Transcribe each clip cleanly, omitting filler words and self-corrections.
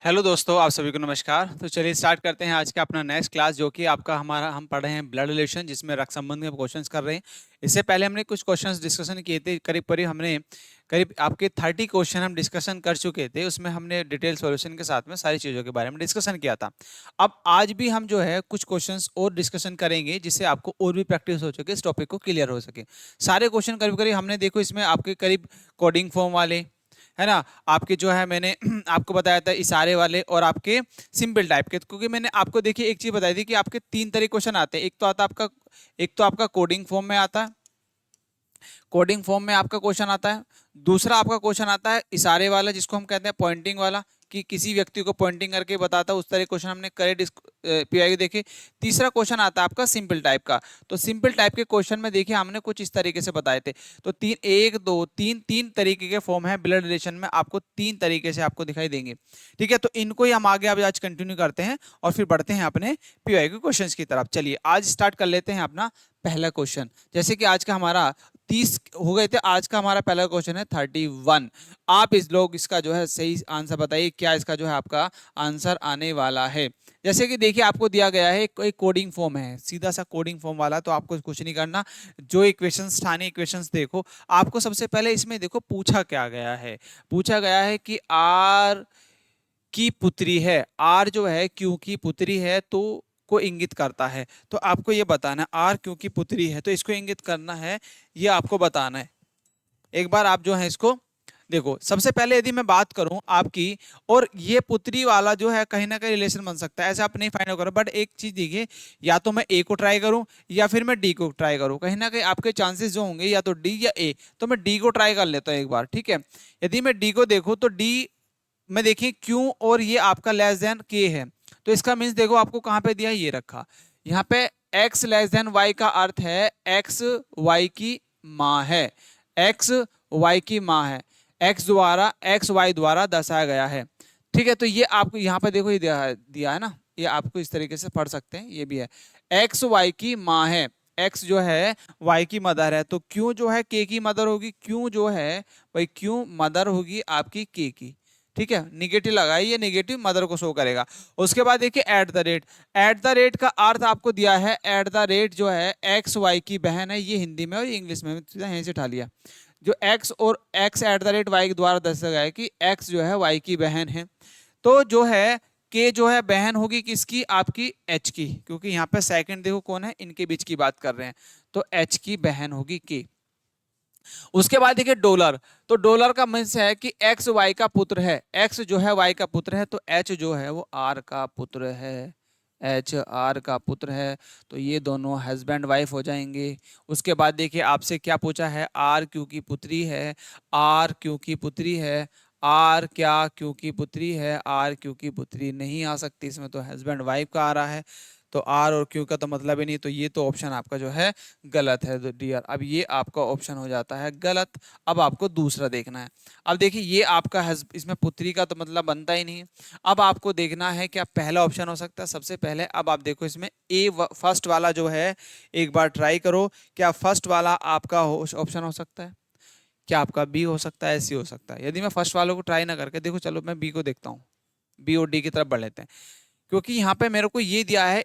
Hello दोस्तों, आप सभी को नमस्कार। तो चलिए स्टार्ट करते हैं आज का अपना नेक्स्ट क्लास, जो कि आपका हमारा हम पढ़ रहे हैं ब्लड रिलेशन, जिसमें रक्त संबंध के क्वेश्चंस कर रहे हैं। इससे पहले हमने कुछ क्वेश्चंस डिस्कशन किए थे। करीब करीब हमने करीब आपके 30 क्वेश्चन हम डिस्कशन कर चुके थे। उसमें हमने डिटेल सॉल्यूशन के साथ में सारी चीज़ों के बारे में डिस्कशन किया था। अब आज भी हम जो है कुछ क्वेश्चंस और डिस्कशन करेंगे, जिससे आपको और भी प्रैक्टिस हो सके, इस टॉपिक को क्लियर हो सके। सारे क्वेश्चन करीब करीब हमने देखो इसमें आपके करीब कोडिंग फॉर्म वाले, है ना, आपके जो है मैंने आपको बताया था इशारे वाले और आपके सिंपल टाइप के। क्योंकि मैंने आपको देखिए एक चीज बताई थी कि आपके तीन तरह क्वेश्चन आते हैं। एक तो आपका कोडिंग फॉर्म में आता है, कोडिंग फॉर्म में आपका क्वेश्चन आता है। दूसरा आपका क्वेश्चन आता है इशारे वाला, जिसको हम कहते हैं पॉइंटिंग वाला, कि किसी व्यक्ति को पॉइंटिंग करके बताता है। उस तरह क्वेश्चन हमने करे पीआई देखे। तीसरा क्वेश्चन आता है आपका सिंपल टाइप का। तो सिंपल टाइप के क्वेश्चन में देखिए हमने कुछ इस तरीके से बताए थे। तो तीन तरीके के फॉर्म है ब्लड रिलेशन में, आपको तीन तरीके से आपको दिखाई देंगे। ठीक है, तो इनको ही हम आगे आज कंटिन्यू करते हैं और फिर बढ़ते हैं अपने पीआई के क्वेश्चन की तरफ। चलिए आज स्टार्ट कर लेते हैं अपना पहला क्वेश्चन। जैसे कि आज का हमारा 30 हो गए थे, आज का हमारा पहला क्वेश्चन है 31। आप इस लोग इसका जो है सही आंसर बताइए, क्या इसका जो है आपका आंसर आने वाला है। जैसे कि देखिए आपको दिया गया है एक कोडिंग फॉर्म है, सीधा सा कोडिंग फॉर्म वाला। तो आपको कुछ नहीं करना, जो इक्वेशंस ठाने इक्वेशंस देखो। आपको सबसे पहले इसमें देखो पूछा क्या गया है। पूछा गया है कि आर की पुत्री है। आर जो है क्यू की पुत्री है, तो को इंगित करता है। तो आपको ये बताना है आर क्यू की पुत्री है, तो इसको इंगित करना है, ये आपको बताना है। एक बार आप जो है इसको देखो। सबसे पहले यदि मैं बात करूं आपकी, और ये पुत्री वाला जो है कहीं ना कहीं रिलेशन बन सकता है, ऐसे आप नहीं फाइंड करो। बट एक चीज देखिए, या तो मैं ए को ट्राई करूं या फिर मैं डी को ट्राई करूं, कहीं ना कहीं आपके चांसेस जो होंगे या तो डी या ए। तो मैं डी को ट्राई कर लेता हूं एक बार, ठीक है। यदि मैं डी को देखूं तो डी में देखिए क्यू और ये आपका लेस देन के है। तो इसका मीन्स देखो आपको कहां पे दिया है, ये रखा यहाँ पे। एक्स लेस देन वाई का अर्थ है एक्स वाई की माँ है। एक्स वाई की माँ है, एक्स वाई द्वारा दर्शाया गया है। ठीक है, तो ये आपको यहाँ पे देखो ये दिया है ना, ये आपको इस तरीके से पढ़ सकते हैं। ये भी है एक्स वाई की माँ है, एक्स जो है वाई की मदर है, तो क्यों जो है के की मदर होगी। क्यों जो है भाई, क्यों मदर होगी आपकी के की। ठीक है, निगेटिव लगाइए, ये निगेटिव मदर को शो करेगा। उसके बाद देखिए eight the rate. Eight the rate का अर्थ आपको दिया है, एट द रेट जो है एक्स वाई की बहन है। ये हिंदी में और इंग्लिश में यहीं से उठा लिया। जो एक्स और X at the rate Y के द्वारा दर्शाया गया है कि एक्स जो है वाई की बहन है। तो जो है के जो है बहन होगी किसकी, आपकी एच की। क्योंकि यहाँ पे सेकंड देखो कौन है, इनके बीच की बात कर रहे हैं। तो एच की बहन होगी के। उसके बाद देखिए डॉलर। तो डॉलर का मीन्स है कि एक्स वाई का पुत्र है। एक्स जो है वाई का पुत्र है, तो एच जो है वो आर का पुत्र है। एच आर का पुत्र है, तो ये दोनों हस्बैंड वाइफ हो जाएंगे। उसके बाद देखिए आपसे क्या पूछा है, आर क्यू की पुत्री है। आर क्यू की पुत्री है। आर क्या क्यू की पुत्री है, आर क्यू की पुत्री नहीं आ सकती इसमें, तो हस्बैंड वाइफ का आ रहा है। तो आर और क्यू का तो मतलब ही नहीं, तो ये तो ऑप्शन आपका जो है गलत है डियर। अब ये आपका ऑप्शन हो जाता है गलत। अब आपको दूसरा देखना है। अब देखिए ये आपका इसमें पुत्री का तो मतलब बनता ही नहीं है। अब आपको देखना है क्या पहला ऑप्शन हो सकता है सबसे पहले। अब आप देखो इसमें ए फर्स्ट वाला जो है, एक बार ट्राई करो, क्या फर्स्ट वाला आपका ऑप्शन हो सकता है, क्या आपका बी हो सकता है, सी हो सकता है। यदि मैं फर्स्ट वालों को ट्राई ना करके देखो, चलो मैं बी को देखता हूँ, बी और डी की तरफ बढ़ लेते हैं। क्योंकि यहाँ पे मेरे को ये दिया है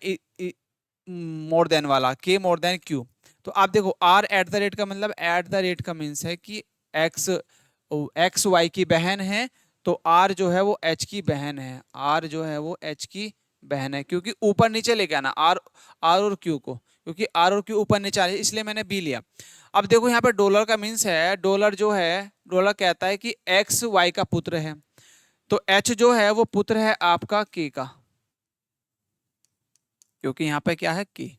मोर देन वाला, के मोर देन क्यू। तो आप देखो आर एट द रेट का मतलब, एट द रेट का मीन्स है कि एक्स एक्स वाई की बहन है। तो आर जो है वो एच की बहन है, आर जो है वो एच की बहन है। क्योंकि ऊपर नीचे लेके आना आर, आर और क्यू को, क्योंकि आर और क्यू ऊपर नीचे आ रही है, इसलिए मैंने बी लिया। अब देखो यहाँ पे डॉलर का मीन्स है, डॉलर जो है डॉलर कहता है कि एक्स वाई का पुत्र है। तो एच जो है वो पुत्र है आपका के का, क्योंकि यहाँ पे क्या है के,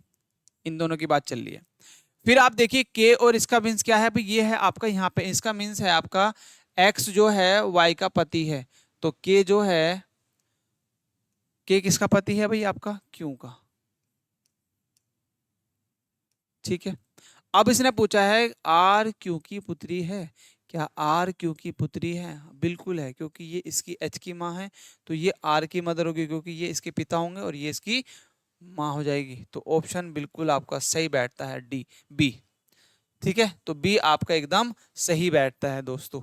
इन दोनों की बात चल रही है। फिर आप देखिए के और इसका मीन्स क्या है भाई, ये है आपका यहाँ पे इसका मीन्स है आपका एक्स जो है वाई का पति है। तो के जो है, के किसका पति है भाई, आपका क्यू का। ठीक है, अब इसने पूछा है आर क्यू की पुत्री है। क्या आर क्यू की पुत्री है, बिल्कुल है, क्योंकि ये इसकी एच की माँ है। तो ये आर की मदर होगी, क्योंकि ये इसके पिता होंगे और ये इसकी माँ हो जाएगी। तो ऑप्शन बिल्कुल आपका सही बैठता है डी, बी। ठीक है, तो बी आपका एकदम सही बैठता है दोस्तों।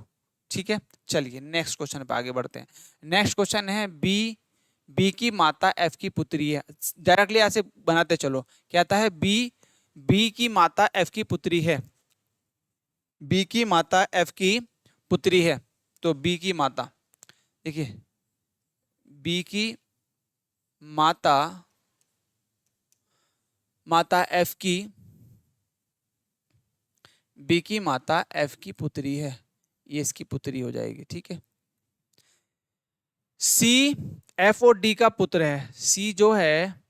ठीक है, चलिए नेक्स्ट क्वेश्चन पे आगे बढ़ते हैं। नेक्स्ट क्वेश्चन है बी की माता एफ की पुत्री है। डायरेक्टली ऐसे बनाते चलो, क्या आता है, बी की माता एफ की पुत्री है। बी की माता एफ की पुत्री है, तो बी की माता, देखिए बी की माता एफ की, बी की माता एफ की पुत्री है, ये इसकी पुत्री हो जाएगी। ठीक है, सी एफ और डी का पुत्र है। सी जो है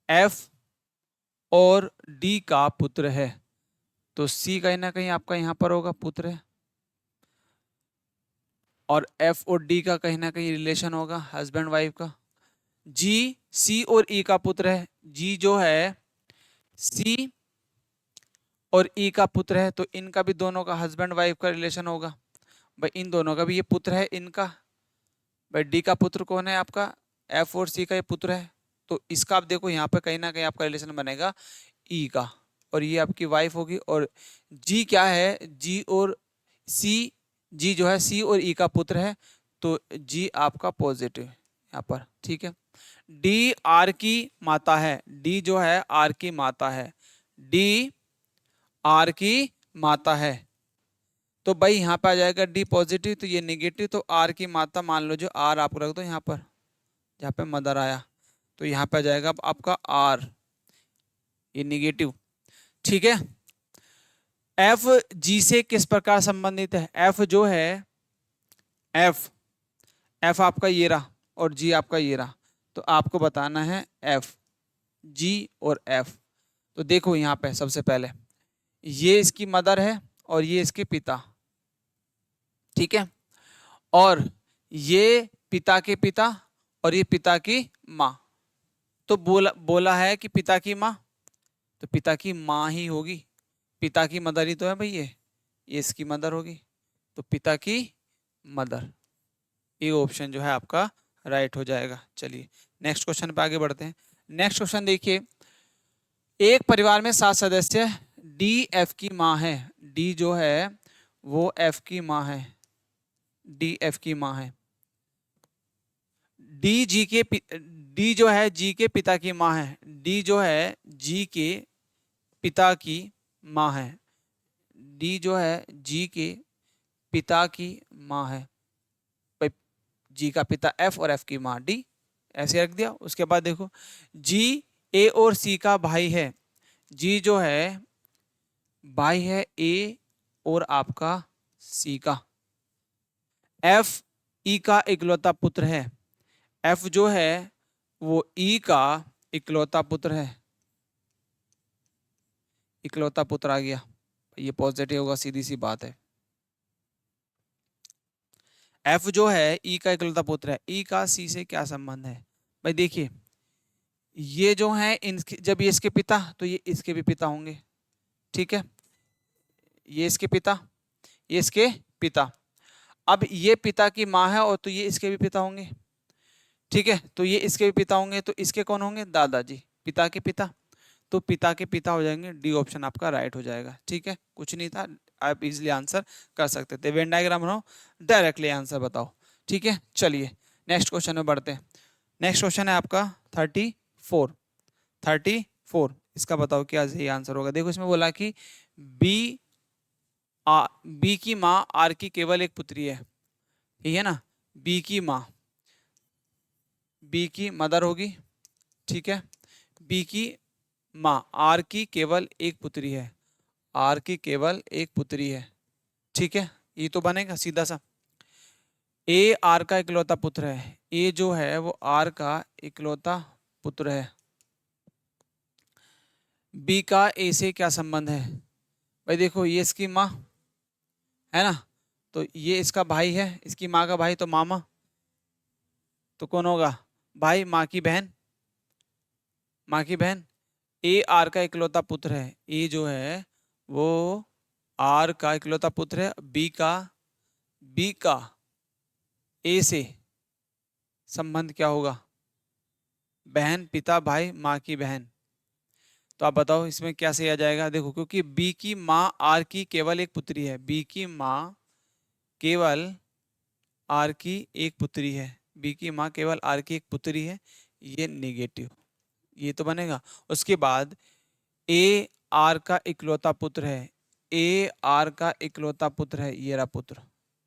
एफ और डी का पुत्र है, तो सी कहीं ना कहीं आपका यहां पर होगा, पुत्र है, और एफ और डी का कहीं ना कहीं रिलेशन होगा, हस्बैंड वाइफ का। जी सी और ई का पुत्र है। जी जो है सी और ई का पुत्र है, तो इनका भी दोनों का हस्बैंड वाइफ का रिलेशन होगा। भाई इन दोनों का भी ये पुत्र है इनका। भाई डी का पुत्र कौन है आपका, एफ और सी का ये पुत्र है, तो इसका आप देखो यहाँ पे कहीं ना कहीं आपका रिलेशन बनेगा ई का, और ये आपकी वाइफ होगी। और जी क्या है, जी और सी, जी जो है सी और ई का पुत्र है, तो जी आपका पॉजिटिव यहाँ पर। ठीक है, डी आर की माता है। डी जो है आर की माता है, डी आर की माता है, तो भाई यहाँ पे आ जाएगा डी पॉजिटिव, तो ये नेगेटिव, तो आर की माता मान लो, जो आर आप रख दो यहाँ पर, जहाँ पे मदर आया, तो यहाँ पे आ जाएगा आपका आर, ये नेगेटिव। ठीक है, एफ जी से किस प्रकार संबंधित है। एफ जो है एफ एफ आपका ये रहा और जी आपका ये रहा, तो आपको बताना है एफ, जी और एफ। तो देखो यहाँ पे सबसे पहले ये इसकी मदर है और ये इसके पिता, ठीक है, और ये पिता के पिता और ये पिता की माँ। तो बोला है कि पिता की माँ, तो पिता की माँ ही होगी, पिता की मदर ही तो है भाई, ये इसकी मदर होगी, तो पिता की मदर, ये ऑप्शन जो है आपका राइट हो जाएगा। चलिए नेक्स्ट क्वेश्चन पे आगे बढ़ते हैं। नेक्स्ट क्वेश्चन देखिए, एक परिवार में 7 सदस्य, डी एफ की माँ है। डी जो है वो एफ की माँ है, डी एफ की माँ है। डी जो है जी के पिता की माँ है। डी जो है जी के पिता की माँ है। डी जो है जी के पिता की माँ है। भाई जी का पिता एफ और एफ की माँ डी, ऐसे रख दिया। उसके बाद देखो जी ए और सी का भाई है। जी जो है भाई है ए और आपका सी का। एफ ई का इकलौता पुत्र है। एफ जो है वो ई का इकलौता पुत्र है, इकलौता पुत्र आ गया, ये पॉजिटिव होगा, सीधी सी बात है। एफ जो है ई का इकलौता पुत्र है। ई का सी से क्या संबंध है भाई, देखिए ये जो है इनके, जब ये इसके पिता, तो ये इसके भी पिता होंगे। ठीक है, ये इसके पिता, ये इसके पिता। अब ये पिता की माँ है और तो ये इसके भी पिता होंगे। ठीक है, तो ये इसके भी पिता होंगे, तो इसके कौन होंगे, दादाजी, पिता के पिता, तो पिता के पिता हो जाएंगे। डी ऑप्शन आपका राइट हो जाएगा। ठीक है, कुछ नहीं था, आप इजीली आंसर कर सकते थे। वेन डायग्राम बनाओ, डायरेक्टली आंसर बताओ। ठीक है, चलिए नेक्स्ट क्वेश्चन में बढ़ते हैं। नेक्स्ट क्वेश्चन है आपका 34। इसका बताओ क्या सही आंसर होगा। देखो इसमें बोला कि बी बी की माँ आर की केवल एक पुत्री है, ठीक है ना। बी की माँ, बी की मदर होगी, ठीक है। बी की माँ आर की केवल एक पुत्री है, आर की केवल एक पुत्री है, ठीक है। ये तो बनेगा सीधा सा। ए आर का इकलौता पुत्र है। ए जो है वो आर का इकलौता पुत्र है। बी का ए से क्या संबंध है भाई, देखो ये इसकी माँ है ना, तो ये इसका भाई है, इसकी माँ का भाई, तो मामा, तो कौन होगा भाई, माँ की बहन, माँ की बहन। ए आर का इकलौता पुत्र है। ए जो है वो आर का इकलौता पुत्र है। बी का ए से संबंध क्या होगा, बहन, पिता, भाई, माँ की बहन। तो आप बताओ इसमें क्या सही आ जाएगा। देखो क्योंकि बी की माँ आर की केवल एक पुत्री है, बी की माँ केवल आर की एक पुत्री है, बी की माँ केवल आर की एक पुत्री है, ये नेगेटिव, ये तो बनेगा। उसके बाद ए आर का इकलौता पुत्र है, ए आर का इकलौता पुत्र है, ये रहा पुत्र,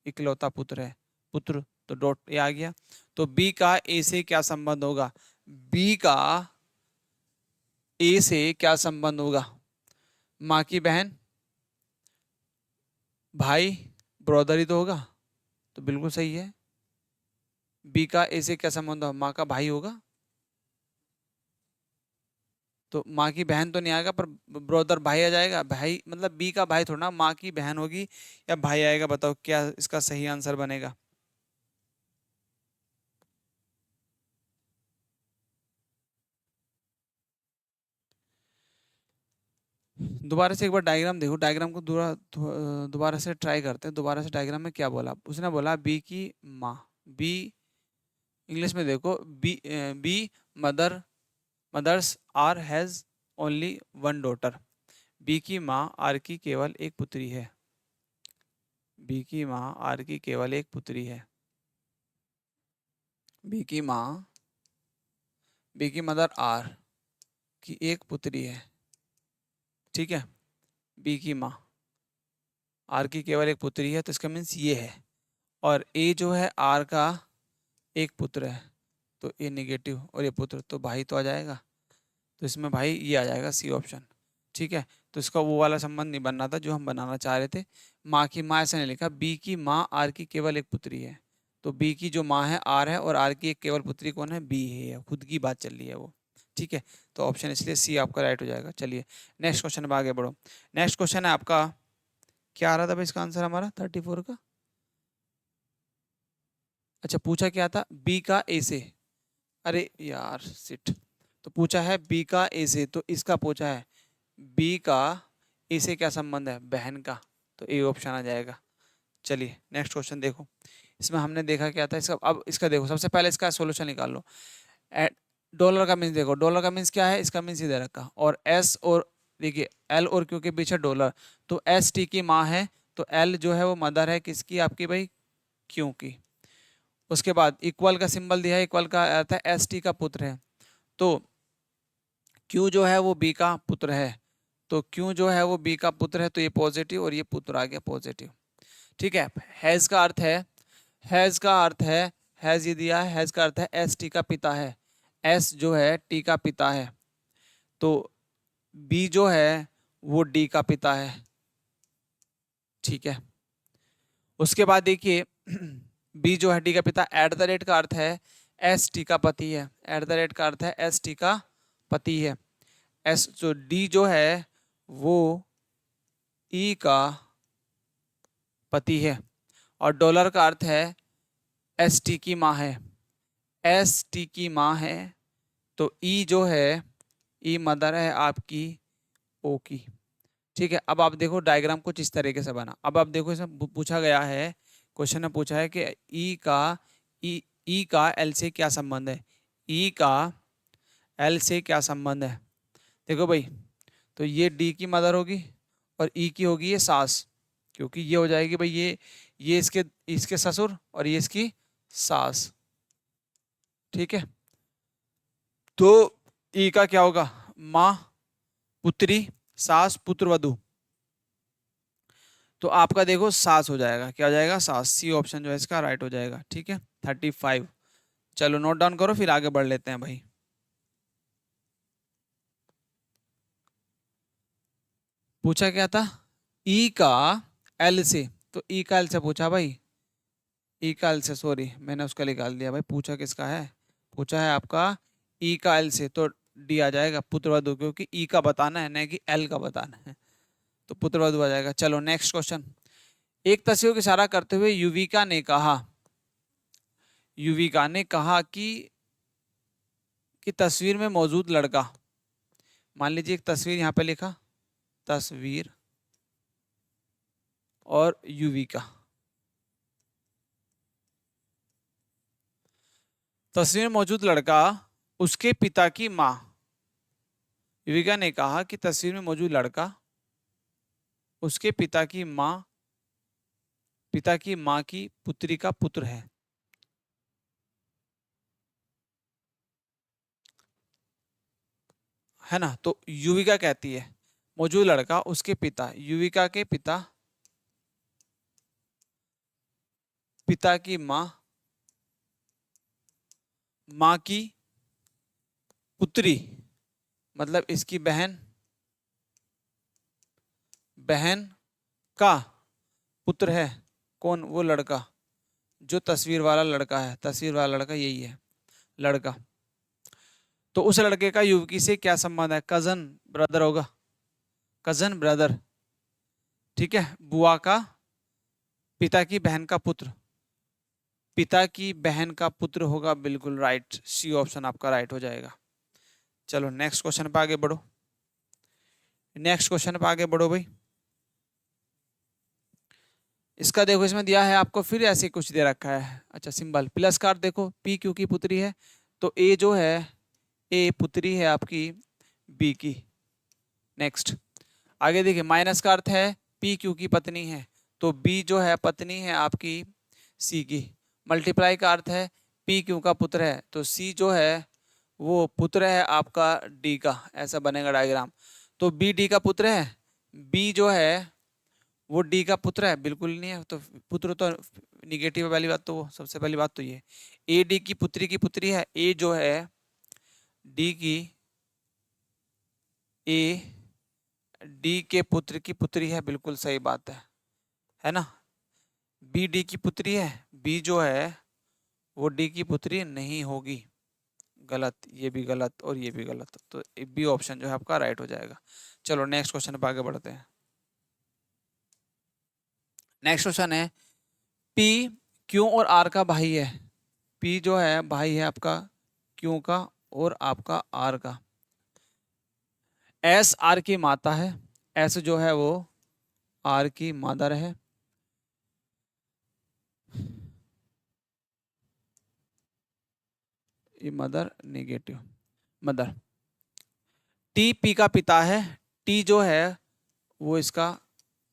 इकलौता पुत्र है, पुत्र, तो डॉट ए आ गया। तो बी का ए से क्या संबंध होगा, बी का ए से क्या संबंध होगा, माँ की बहन, भाई, ब्रदर ही तो होगा, तो बिल्कुल सही है। बी का ए से क्या संबंध होगा, माँ का भाई होगा, तो माँ की बहन तो नहीं आएगा, पर ब्रदर भाई आ जाएगा, भाई मतलब बी का भाई थोड़ा, माँ की बहन होगी या भाई आएगा, बताओ क्या इसका सही आंसर बनेगा। दोबारा से एक बार डायग्राम देखो, डायग्राम को दोबारा से ट्राई करते हैं। दोबारा से डायग्राम में क्या बोला उसने, बोला बी की माँ, बी इंग्लिश में देखो, B mother, mother's R has only one daughter, B की माँ आर की केवल एक पुत्री है, बी की माँ आर की केवल एक पुत्री है, बी की माँ, बी की मदर आर की एक पुत्री है, ठीक है, बी की माँ आर की केवल एक पुत्री है, तो इसका मीन्स ये है। और ए जो है आर का एक पुत्र है, तो ए नेगेटिव, और ये पुत्र, तो भाई तो आ जाएगा, तो इसमें भाई ये आ जाएगा सी ऑप्शन, ठीक है। तो इसका वो वाला संबंध नहीं बनना था जो हम बनाना चाह रहे थे। माँ की माँ ऐसे नहीं लिखा, बी की माँ आर की केवल एक पुत्री है, तो बी की जो माँ है आर है, और आर की एक केवल पुत्री कौन है, बी है, खुद की बात चल रही है वो, ठीक है। तो ऑप्शन इसलिए सी आपका राइट हो जाएगा। चलिए नेक्स्ट क्वेश्चन में आगे बढ़ो। नेक्स्ट क्वेश्चन है आपका, क्या आ रहा था भाई इसका आंसर हमारा 34 का, अच्छा पूछा क्या था, बी का ए से, अरे यार सिट, तो पूछा है बी का ए से, तो इसका पूछा है बी का ए से क्या संबंध है, बहन का, तो ए ऑप्शन आ जाएगा। चलिए नेक्स्ट क्वेश्चन देखो, इसमें हमने देखा क्या था इसका, अब इसका देखो, सबसे पहले इसका सॉल्यूशन निकाल लो। डॉलर का मीन्स देखो, डॉलर का मीन्स क्या है, इसका मीन्स इधर रखा, और एस और देखिए एल और क्यू के बीच है डॉलर, तो एस टी की माँ है, तो एल जो है वो मदर है किसकी, आपकी भाई क्यू की। उसके बाद इक्वल का सिंबल दिया है, इक्वल का अर्थ है एस टी का पुत्र है, तो क्यू जो है वो बी का पुत्र है, तो क्यू जो है वो बी का पुत्र है, तो ये पॉजिटिव और ये पुत्र आ गया पॉजिटिव, ठीक है। हैज का अर्थ है, हैज का अर्थ है, हैज ये दिया है, हैज का अर्थ है एस टी का पिता है, एस जो है टी का पिता है, तो बी जो है वो डी का पिता है, ठीक है। उसके बाद देखिए बी जो है डी का पिता, एट द रेट का अर्थ है एस टी का पति है, एट द रेट का अर्थ है एस टी का पति है, एस जो डी जो है वो ई का पति है, और डॉलर का अर्थ है एस टी की माँ है, एस टी की माँ है, तो ई जो है ई मदर है आपकी ओ की, ठीक है। अब आप देखो डायग्राम कुछ इस तरीके से बना, अब आप देखो इसमें पूछा गया है, क्वेश्चन में पूछा है कि ई का एल से क्या संबंध है, ई का एल से क्या संबंध है, देखो भाई, तो ये डी की मदर होगी और ई की होगी ये सास, क्योंकि ये हो जाएगी भाई ये इसके इसके ससुर और ये इसकी सास, ठीक है। तो ई का क्या होगा, माँ, पुत्री, सास, पुत्र वधु, तो आपका देखो सास हो जाएगा, क्या हो जाएगा, सास, सी ऑप्शन जो है इसका राइट हो जाएगा, ठीक है। 35, चलो नोट डाउन करो फिर आगे बढ़ लेते हैं भाई। पूछा क्या था, ई का एल से, तो ई का एल से पूछा भाई, ई का एल से, सॉरी मैंने उसका निकाल दिया भाई, पूछा किसका है, पूछा है आपका ई का एल से, तो डी आ जाएगा पुत्रवधु, क्योंकि ई का बताना है ना कि एल का बताना है, तो पुत्रवधु आ जाएगा। चलो नेक्स्ट क्वेश्चन, एक तस्वीर को इशारा करते हुए युविका ने कहा, युविका ने कहा कि तस्वीर में मौजूद लड़का, मान लीजिए एक तस्वीर यहाँ पे लिखा, तस्वीर और युविका, तस्वीर में मौजूद लड़का उसके पिता की माँ, युविका ने कहा कि तस्वीर में मौजूद लड़का उसके पिता की माँ पिता की माँ की पुत्री का पुत्र है ना। तो युविका कहती है मौजूद लड़का उसके पिता, युविका के पिता, पिता की माँ, माँ की पुत्री मतलब इसकी बहन, बहन का पुत्र है। कौन? वो लड़का, जो तस्वीर वाला लड़का है, तस्वीर वाला लड़का यही है लड़का। तो उस लड़के का युवती से क्या संबंध है? कजन ब्रदर होगा, कजन ब्रदर। ठीक है, बुआ का, पिता की बहन का पुत्र, पिता की बहन का पुत्र होगा, बिल्कुल राइट, सी ऑप्शन आपका राइट हो जाएगा। चलो नेक्स्ट क्वेश्चन पे आगे बढ़ो, नेक्स्ट क्वेश्चन पे आगे बढ़ो भाई। इसका देखो, इसमें दिया है आपको फिर ऐसे कुछ दे रखा है। अच्छा, सिंबल प्लस का अर्थ देखो, पी क्यू की पुत्री है, तो ए जो है, ए पुत्री है आपकी बी की। नेक्स्ट आगे देखिए, माइनस का अर्थ है पी क्यू की पत्नी है, तो बी जो है पत्नी है आपकी सी की। मल्टीप्लाई का अर्थ है पी क्यू का पुत्र है, तो सी जो है वो पुत्र है आपका डी का। ऐसा बनेगा डायग्राम। तो बी डी का पुत्र है, बी जो है वो डी का पुत्र है, बिल्कुल नहीं है। तो पुत्र तो निगेटिव वाली बात, तो वो सबसे पहली बात तो ये ए डी की पुत्री की पुत्री है, ए जो है डी की, ए डी के पुत्र की पुत्री है, बिल्कुल सही बात है ना। बी डी की पुत्री है, बी जो है वो डी की पुत्री नहीं होगी, गलत, ये भी गलत और ये भी गलत, तो बी ऑप्शन जो है आपका राइट हो जाएगा। चलो नेक्स्ट क्वेश्चन पे आगे बढ़ते हैं। नेक्स्ट क्वेश्चन है, पी क्यू और आर का भाई है, पी जो है भाई है आपका क्यू का और आपका आर का। एस आर की माता है, एस जो है वो आर की मदर है, ये mother negative mother. T P का पिता है, टी जो है वो इसका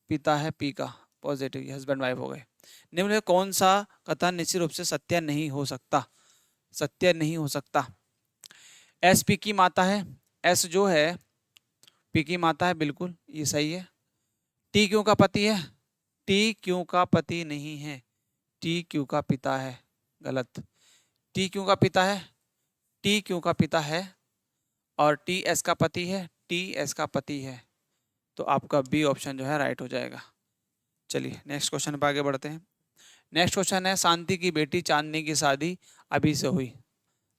पिता है, पी का पॉजिटिव, हस्बैंड वाइफ हो गए। निम्न में कौन सा कथन निश्चित रूप से सत्य नहीं हो सकता? सत्य नहीं हो सकता। एस पी की माता है, एस जो है पी की माता है, बिल्कुल ये सही है। टी क्यू का पति है, टी क्यू का पति नहीं है, टी क्यू का पिता है, गलत। टी क्यू का पिता है, टी क्यू का पिता है और टी एस का पति है, टी एस का पति है, तो आपका बी ऑप्शन जो है राइट हो जाएगा। चलिए नेक्स्ट क्वेश्चन पर आगे बढ़ते हैं। नेक्स्ट क्वेश्चन है, शांति की बेटी चांदनी की शादी अभी से हुई।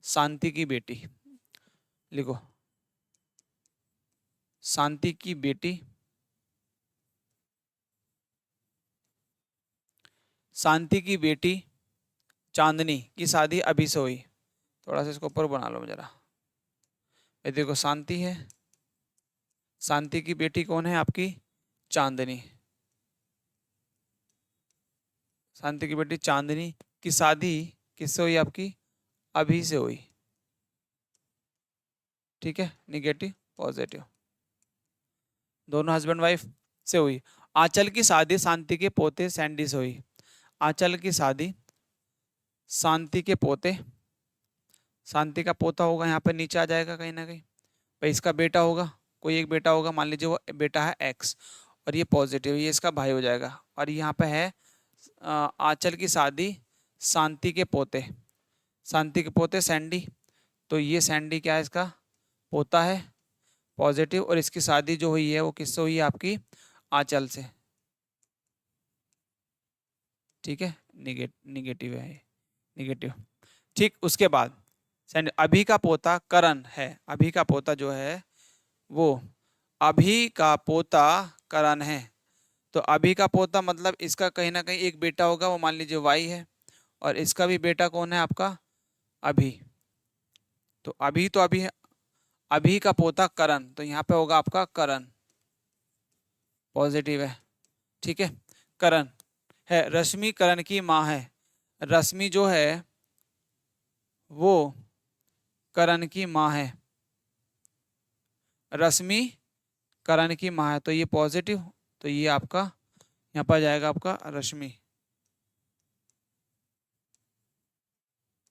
शांति की बेटी लिखो, शांति की बेटी, शांति की बेटी चांदनी की शादी अभी से हुई। थोड़ा सा इसको ऊपर बना लो जरा। ये देखो शांति है, शांति की बेटी कौन है आपकी? चांदनी। शांति की बेटी चांदनी की शादी किससे हुई आपकी? अभी से हुई। ठीक है, निगेटिव पॉजिटिव दोनों हस्बैंड वाइफ से हुई। आंचल की शादी शांति के पोते सैंडी से हुई। आंचल की शादी शांति के पोते, शांति का पोता होगा यहाँ पे नीचे आ जाएगा कहीं ना कहीं, भाई इसका बेटा होगा, कोई एक बेटा होगा, मान लीजिए वो बेटा है एक्स और ये पॉजिटिव, ये इसका भाई हो जाएगा। और यहाँ पे है आंचल की शादी शांति के पोते, शांति के पोते सैंडी, तो ये सैंडी क्या है? इसका पोता है, पॉजिटिव, और इसकी शादी जो हुई है वो किससे हुई है? आपकी आंचल से। ठीक है, निगेटिव है, निगेटिव। ठीक, उसके बाद अभी का पोता करण है, अभी का पोता जो है वो अभी का पोता करण है, तो अभी का पोता मतलब इसका कहीं ना कहीं एक बेटा होगा, वो मान लीजिए वाई है, और इसका भी बेटा कौन है? आपका अभी। तो अभी तो अभी है, अभी का पोता करण, तो यहाँ पे होगा आपका करण, पॉजिटिव है। ठीक है, करण है, रश्मि करण की माँ है, रश्मि जो है वो करण की माँ है, रश्मि करण की माँ है, तो ये पॉजिटिव, तो ये आपका यहाँ पर जाएगा आपका रश्मि।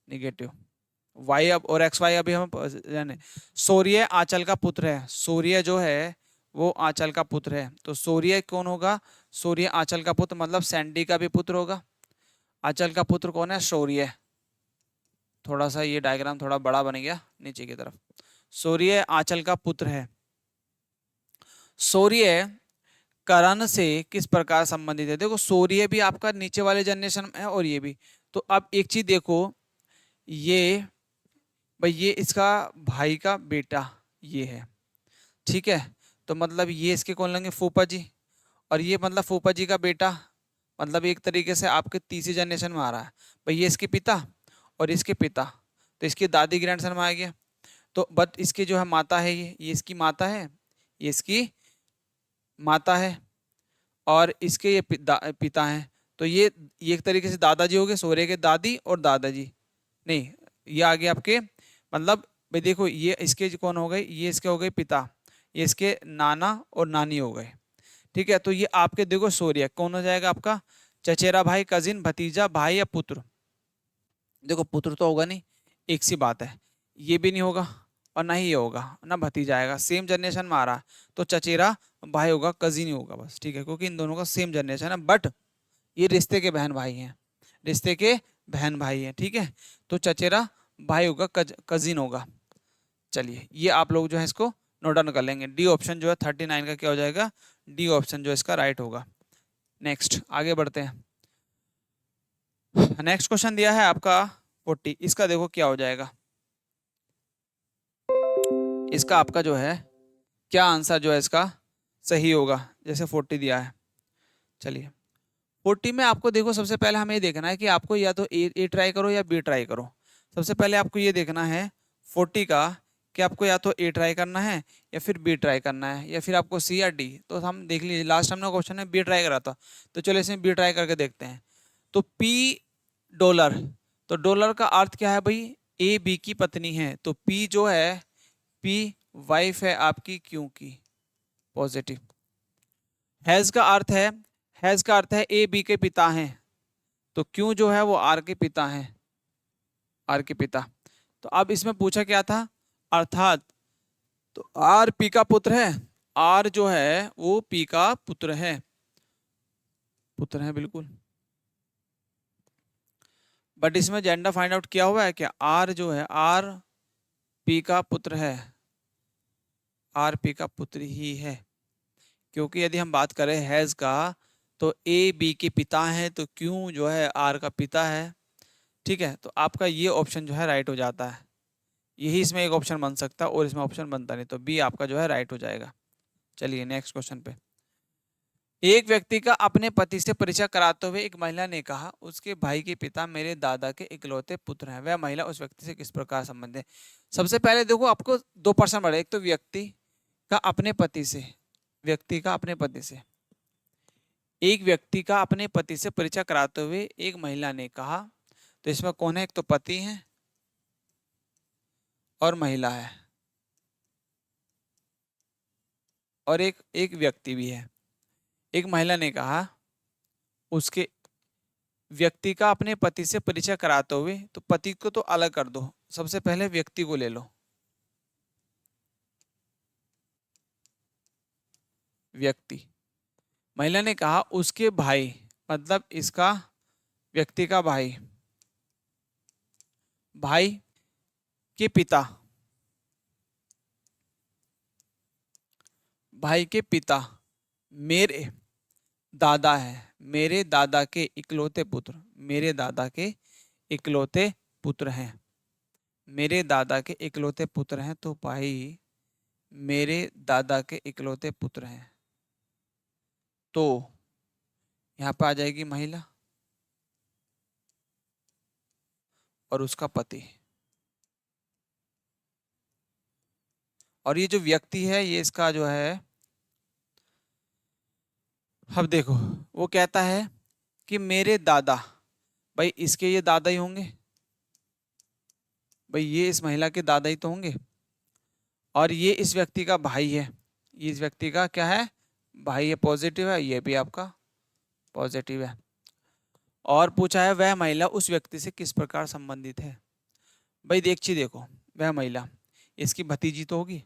निगेटिव। वाई अब और एक्स वाई अभी हम जाने। सूर्य आंचल का पुत्र है, सूर्य जो है वो आंचल का पुत्र है, तो सूर्य कौन होगा? सूर्य आंचल का पुत्र मतलब सैंडी का भी पुत्र होगा। आंचल का पुत्र कौन है? सूर्य। थोड़ा सा ये डायग्राम थोड़ा बड़ा बन गया नीचे की तरफ। सूर्य आंचल का पुत्र है। सूर्य करण से किस प्रकार संबंधित है? देखो सूर्य भी आपका नीचे वाले जनरेशन में है और ये भी। तो अब एक चीज देखो, ये भाई ये इसका भाई का बेटा ये है, ठीक है। तो मतलब ये इसके कौन लेंगे? फूफा जी। और ये मतलब फूफा जी का बेटा, मतलब एक तरीके से आपके तीसरी जनरेशन में आ रहा है। भाई ये इसके पिता और इसके पिता, तो इसकी दादी ग्रैंडसन में आ गया। तो बट इसकी जो है माता है, ये इसकी माता है, ये इसकी माता है, और इसके ये पिता हैं। तो ये एक तरीके से दादाजी हो गए, सूर्य के दादी और दादाजी। नहीं, ये आगे आपके मतलब भाई देखो ये इसके कौन हो गए? ये इसके हो गए पिता, ये इसके नाना और नानी हो गए, ठीक है। तो ये आपके देखो सूर्य कौन हो जाएगा? आपका चचेरा भाई, कजिन, भतीजा, भाई या पुत्र। देखो पुत्र तो होगा नहीं, एक सी बात है, ये भी नहीं होगा और ना ही ये होगा, ना भतीजा आएगा, सेम जनरेशन में आ रहा है। तो चचेरा भाई होगा, कजिन ही होगा बस, ठीक है, क्योंकि इन दोनों का सेम जनरेशन है। बट ये रिश्ते के बहन भाई हैं, रिश्ते के बहन भाई हैं, ठीक है। तो चचेरा भाई होगा, कजिन होगा। चलिए ये आप लोग जो है इसको नोट डाउन कर लेंगे। डी ऑप्शन जो है 39 का क्या हो जाएगा? डी ऑप्शन जो है इसका राइट होगा। नेक्स्ट आगे बढ़ते हैं। नेक्स्ट क्वेश्चन दिया है आपका 40, इसका देखो क्या हो जाएगा। इसका आपका जो है क्या आंसर जो है इसका सही होगा, जैसे 40 दिया है। चलिए 40 में आपको देखो सबसे पहले हमें ये देखना है कि आपको या तो ए ट्राई करो या बी ट्राई करो। सबसे पहले आपको ये देखना है 40 का कि आपको या तो ए ट्राई करना है या फिर बी ट्राई करना है या फिर आपको सी या डी। तो हम देख लीजिए लास्ट हमने क्वेश्चन में बी ट्राई करा था, तो चलो इसमें बी ट्राई करके देखते हैं। तो पी डॉलर, तो डॉलर का अर्थ क्या है भाई? ए बी की पत्नी है, तो पी जो है पी वाइफ है आपकी क्यों की, पॉजिटिव। हैज का अर्थ है, हैज का अर्थ है ए बी के पिता हैं, तो क्यों जो है वो आर के पिता हैं, आर के पिता। तो अब इसमें पूछा क्या था? अर्थात, तो आर पी का पुत्र है, आर जो है वो पी का पुत्र है, पुत्र है बिल्कुल। बट इसमें जेंडर फाइंड आउट किया हुआ है क्या? आर जो है आर पी का पुत्र है, आर पी का पुत्र ही है। क्योंकि यदि हम बात करें हैज का, तो ए बी के पिता है, तो क्यों जो है आर का पिता है, ठीक है। तो आपका ये ऑप्शन जो है राइट हो जाता है। यही इसमें एक ऑप्शन बन सकता है और इसमें ऑप्शन बनता नहीं, तो बी आपका जो है राइट हो जाएगा। चलिए नेक्स्ट क्वेश्चन पे। एक व्यक्ति का अपने पति से परिचय कराते हुए एक महिला ने कहा, उसके भाई के पिता मेरे दादा के इकलौते पुत्र हैं। वह महिला उस व्यक्ति से किस प्रकार संबंध है? सबसे पहले देखो आपको दो पर्सन बढ़े, एक तो व्यक्ति का अपने पति से, व्यक्ति का अपने पति से, एक व्यक्ति का अपने पति से परिचय कराते हुए एक महिला ने कहा, तो इसमें कौन है? एक तो पति है और महिला है और एक एक व्यक्ति भी है। एक महिला ने कहा उसके व्यक्ति का अपने पति से परिचय कराते हुए, तो पति को तो अलग कर दो, सबसे पहले व्यक्ति को ले लो। व्यक्ति, महिला ने कहा उसके भाई, मतलब इसका व्यक्ति का भाई, भाई के पिता, भाई के पिता मेरे दादा है, मेरे दादा के इकलौते पुत्र, मेरे दादा के इकलौते पुत्र हैं, मेरे दादा के इकलौते पुत्र हैं, तो भाई मेरे दादा के इकलौते पुत्र हैं, तो यहाँ पे आ जाएगी महिला और उसका पति। और ये जो व्यक्ति है ये इसका जो है, अब देखो वो कहता है कि मेरे दादा, भाई इसके ये दादा ही होंगे, भाई ये इस महिला के दादा ही तो होंगे, और ये इस व्यक्ति का भाई है, ये इस व्यक्ति का क्या है? भाई है, पॉजिटिव है, ये भी आपका पॉजिटिव है। और पूछा है वह महिला उस व्यक्ति से किस प्रकार संबंधित है। भाई एक चीज देखो, वह महिला इसकी भतीजी तो होगी,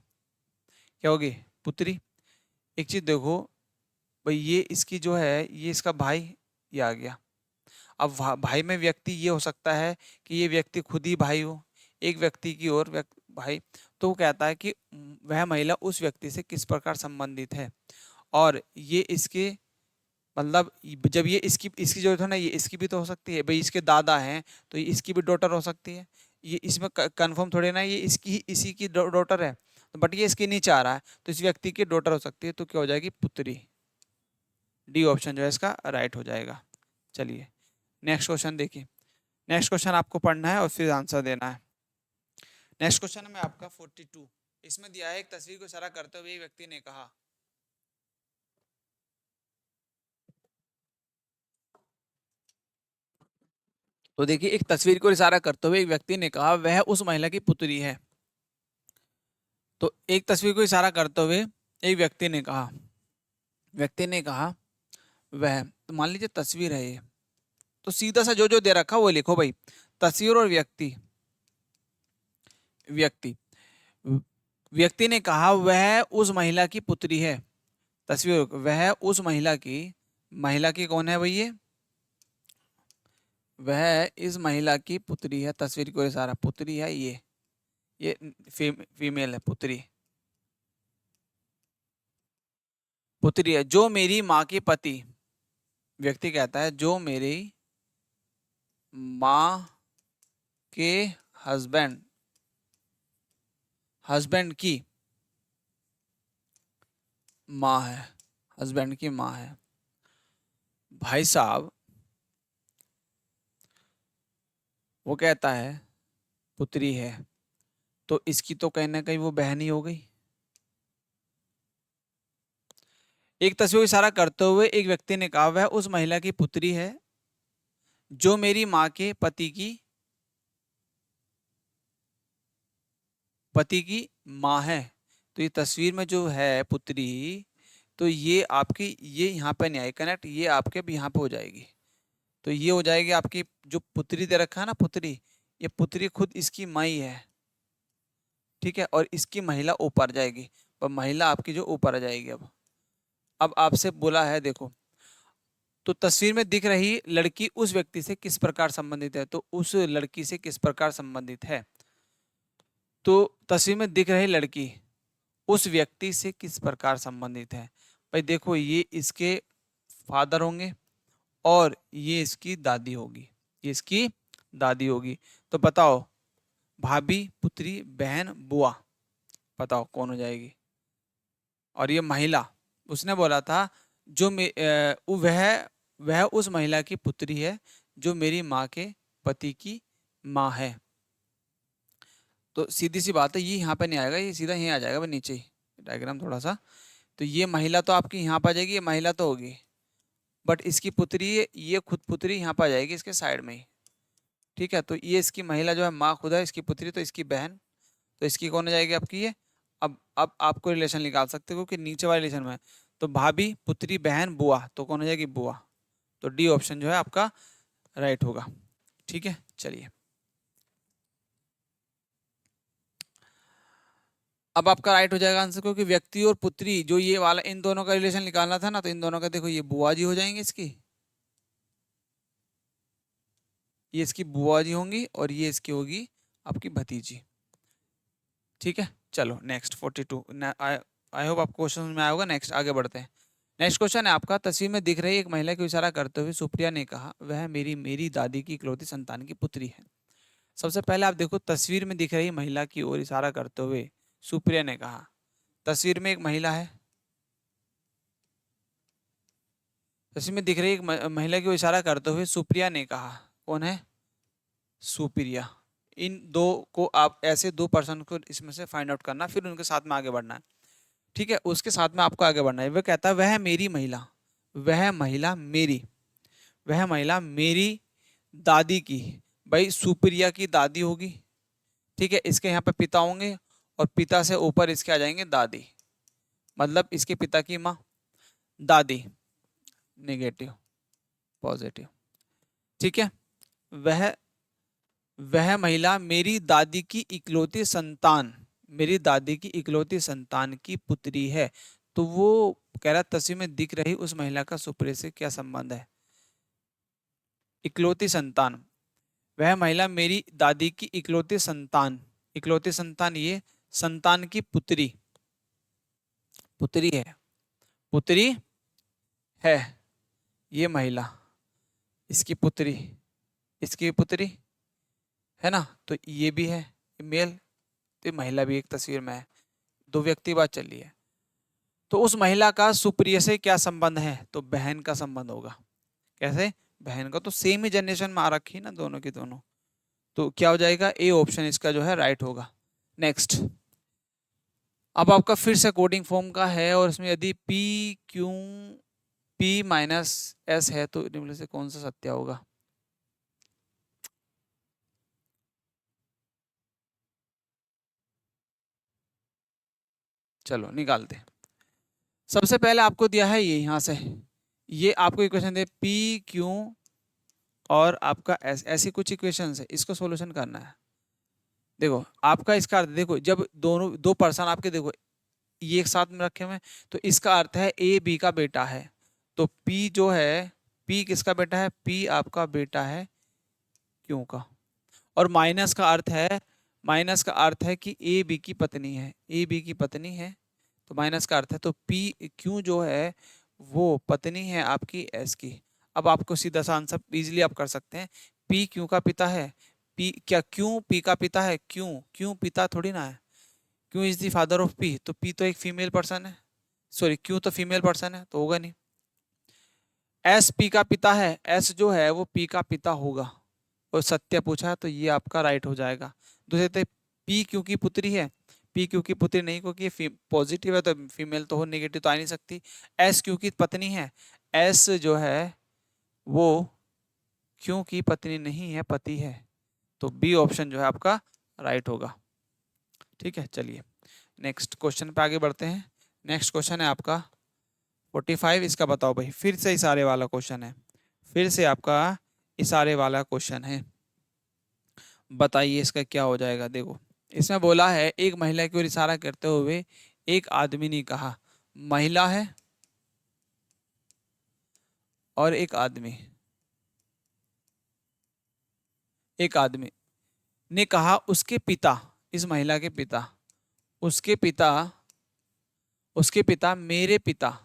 क्या होगी, पुत्री। एक चीज देखो भाई, ये इसकी जो है ये इसका भाई, ये आ गया। अब भाई में व्यक्ति ये हो सकता है कि ये व्यक्ति खुद ही भाई हो, एक व्यक्ति की और भाई। तो वो कहता है कि वह महिला उस व्यक्ति से किस प्रकार संबंधित है, और ये इसके मतलब जब ये इसकी इसकी जो है ना, ये इसकी भी तो हो सकती है भाई, इसके दादा हैं तो ये इसकी भी डॉटर हो सकती है। ये इसमें कंफर्म थोड़े ना ये इसकी इसी की डॉटर है, बट ये इसकी नहीं चाह रहा है, तो इस व्यक्ति की डॉटर हो सकती है, तो क्या हो जाएगी, पुत्री। डी ऑप्शन जो है इसका राइट हो जाएगा। चलिए नेक्स्ट क्वेश्चन देखिए। नेक्स्ट क्वेश्चन आपको पढ़ना है और फिर आंसर देना है। नेक्स्ट क्वेश्चन में आपका 42, इसमें दिया है एक तस्वीर को इशारा करते हुए एक व्यक्ति ने कहा। तो देखिए एक तस्वीर को इशारा करते हुए एक व्यक्ति ने कहा वह उस महिला की पुत्री है। तो एक तस्वीर को इशारा करते हुए एक व्यक्ति ने कहा वह, तो मान लीजिए तस्वीर है ये, तो सीधा सा जो जो दे रखा वो लिखो भाई। तस्वीर और व्यक्ति, व्यक्ति व्यक्ति ने कहा वह उस महिला की पुत्री है। तस्वीर वह उस महिला की कौन है भाई, ये वह इस महिला की पुत्री है। तस्वीर को इशारा, पुत्री है ये फीमेल है, पुत्री पुत्री है, जो मेरी माँ के पति, व्यक्ति कहता है जो मेरी माँ के हस्बैंड हस्बैंड की माँ है, हस्बैंड की माँ है। भाई साहब वो कहता है पुत्री है, तो इसकी तो कहीं ना कहीं वो बहन ही हो गई। एक तस्वीर को इशारा करते हुए एक व्यक्ति ने कहा वह उस महिला की पुत्री है जो मेरी माँ के पति की माँ है। तो ये तस्वीर में जो है पुत्री, तो ये आपकी ये यहाँ पे नहीं आई कनेक्ट, ये आपके भी यहाँ पे हो जाएगी। तो ये हो जाएगी आपकी जो पुत्री दे रखा है ना, पुत्री, ये पुत्री खुद इसकी माँ ही है, ठीक है। और इसकी महिला ऊपर जाएगी, पर महिला आपकी जो ऊपर आ जाएगी। अब आपसे बोला है देखो, तो तस्वीर में दिख रही लड़की उस व्यक्ति से किस प्रकार संबंधित है, तो उस लड़की से किस प्रकार संबंधित है। तो तस्वीर में दिख रही लड़की उस व्यक्ति से किस प्रकार संबंधित है। भाई देखो ये इसके फादर होंगे और ये इसकी दादी होगी, ये इसकी दादी होगी। तो बताओ भाभी, पुत्री, बहन, बुआ, बताओ कौन हो जाएगी। और ये महिला, उसने बोला था जो वह उस महिला की पुत्री है जो मेरी माँ के पति की माँ है। तो सीधी सी बात है, ये यहाँ पे नहीं आएगा, ये सीधा यहीं आ जाएगा, वो नीचे ही डायग्राम थोड़ा सा। तो ये महिला तो आपकी यहाँ पर आ जाएगी, ये महिला तो होगी, बट इसकी पुत्री, ये खुद पुत्री यहाँ पर आ जाएगी इसके साइड में ही, ठीक है। तो ये इसकी महिला जो है माँ खुद है, इसकी पुत्री तो इसकी बहन, तो इसकी कौन हो जाएगी आपकी ये। अब आपको रिलेशन निकाल सकते हो कि नीचे वाले रिलेशन में, तो भाभी, पुत्री, बहन, बुआ, तो कौन हो जाएगी, बुआ। तो डी ऑप्शन जो है आपका राइट होगा, ठीक है। चलिए अब आपका राइट हो जाएगा आंसर, क्योंकि व्यक्ति और पुत्री जो ये वाला, इन दोनों का रिलेशन निकालना था ना, तो इन दोनों का देखो ये बुआ जी हो जाएंगे इसकी, ये इसकी बुआ जी होंगी और ये इसकी होगी आपकी भतीजी, ठीक है। चलो नेक्स्ट 42, आई होप आपको क्वेश्चन में आया होगा। नेक्स्ट आगे बढ़ते हैं। नेक्स्ट क्वेश्चन है आपका, तस्वीर में दिख रही एक महिला को इशारा करते हुए सुप्रिया ने कहा वह मेरी दादी की इकलौती संतान की पुत्री है। सबसे पहले आप देखो तस्वीर में दिख रही महिला की ओर इशारा करते हुए सुप्रिया ने कहा, तस्वीर में एक महिला है, तस्वीर में दिख रही एक महिला की ओर इशारा करते हुए सुप्रिया ने कहा, कौन है, सुप्रिया। इन दो को आप ऐसे दो पर्सन को इसमें से फाइंड आउट करना, फिर उनके साथ में आगे बढ़ना है, ठीक है। उसके साथ में आपको आगे बढ़ना है। वह कहता है वह मेरी महिला, वह महिला मेरी, वह महिला मेरी दादी की, भाई सुप्रिया की दादी होगी, ठीक है। इसके यहाँ पे पिता होंगे और पिता से ऊपर इसके आ जाएंगे दादी, मतलब इसके पिता की माँ, दादी नेगेटिव, पॉजिटिव, ठीक है। वह वह महिला मेरी दादी की इकलौती संतान, मेरी दादी की इकलौती संतान की पुत्री है। तो वो कह रहा तस्वीर में दिख रही उस महिला का सुप्रिया से क्या संबंध है। इकलौती संतान, वह महिला मेरी दादी की इकलौती संतान, इकलौती संतान ये संतान की पुत्री, पुत्री है, पुत्री है ये महिला, इसकी पुत्री, इसकी पुत्री है ना, तो ये भी है मेल, तो महिला भी एक तस्वीर में है, दो व्यक्ति बात चल रही है। तो उस महिला का सुप्रिया से क्या संबंध है, तो बहन का संबंध होगा। कैसे, बहन का, तो सेम ही जनरेशन में आ रखी है ना दोनों की दोनों, तो क्या हो जाएगा, ए ऑप्शन इसका जो है राइट होगा। नेक्स्ट, अब आपका फिर से कोडिंग फॉर्म का है और इसमें यदि P Q P minus S है तो इनमें से कौन सा सत्य होगा। चलो निकालते हैं। सबसे पहले आपको दिया है ये यहाँ से, ये आपको इक्वेशन दे पी क्यू और आपका एस, ऐसी कुछ इक्वेशन है, इसको सॉल्यूशन करना है। देखो आपका इसका अर्थ देखो, जब दोनों दो पर्सन आपके देखो ये एक साथ में रखे हुए, तो इसका अर्थ है ए बी का बेटा है, तो पी जो है, पी किसका बेटा है, पी आपका बेटा है क्यू का। और माइनस का अर्थ है, माइनस का अर्थ है कि ए बी की पत्नी है, ए बी की पत्नी है, तो माइनस का अर्थ है, तो पी क्यू जो है वो पत्नी है आपकी एस की। अब आपको सीधा सा आंसर इजीली आप कर सकते हैं, पी क्यू का पिता है, पी क्या क्यू पी का पिता है, क्यू क्यू पिता थोड़ी ना है, Q is the father of P, तो पी तो एक फीमेल पर्सन है, सॉरी क्यू तो फीमेल पर्सन है तो होगा नहीं। एस पी का पिता है, एस जो है वो पी का पिता होगा, और सत्य पूछा है तो ये आपका राइट हो जाएगा। दूसरे पी क्यू की पुत्री है, पी क्यू की पुत्री नहीं, क्योंकि ये पॉजिटिव है तो फीमेल तो हो, नेगेटिव तो आ नहीं सकती। एस क्यू की पत्नी है, एस जो है वो क्यू की पत्नी नहीं है, पति है, तो बी ऑप्शन जो है आपका राइट होगा। ठीक है, चलिए नेक्स्ट क्वेश्चन पे आगे बढ़ते हैं। नेक्स्ट क्वेश्चन है आपका 45, इसका बताओ भाई, फिर से इशारे वाला क्वेश्चन है, फिर से आपका इशारे वाला क्वेश्चन है, बताइए इसका क्या हो जाएगा। देखो इसमें बोला है एक महिला की ओर इशारा करते हुए एक आदमी ने कहा, महिला है और एक आदमी, एक आदमी ने कहा उसके पिता, इस महिला के पिता, उसके पिता, उसके पिता मेरे पिता,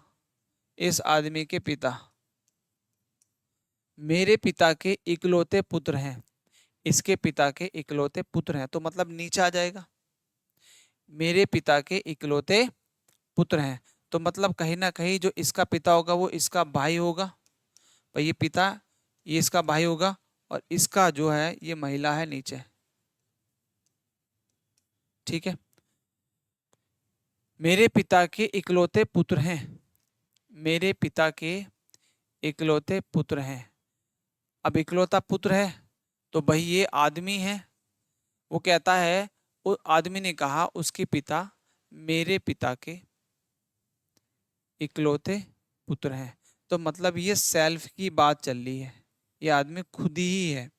इस आदमी के पिता मेरे पिता के इकलौते पुत्र हैं, इसके पिता के इकलौते पुत्र हैं, तो मतलब नीचे आ जाएगा, मेरे पिता के इकलौते पुत्र हैं, तो मतलब कहीं ना कहीं जो इसका पिता होगा वो इसका भाई होगा, भाई ये पिता, ये इसका भाई होगा, और इसका जो है ये महिला है नीचे। ठीक है, मेरे पिता के इकलौते पुत्र हैं, मेरे पिता के इकलौते पुत्र हैं, अब इकलौता पुत्र है तो भाई ये आदमी है, वो कहता है, वो आदमी ने कहा उसके पिता मेरे पिता के इकलौते पुत्र हैं, तो मतलब ये सेल्फ की बात चल रही है, ये आदमी खुद ही है,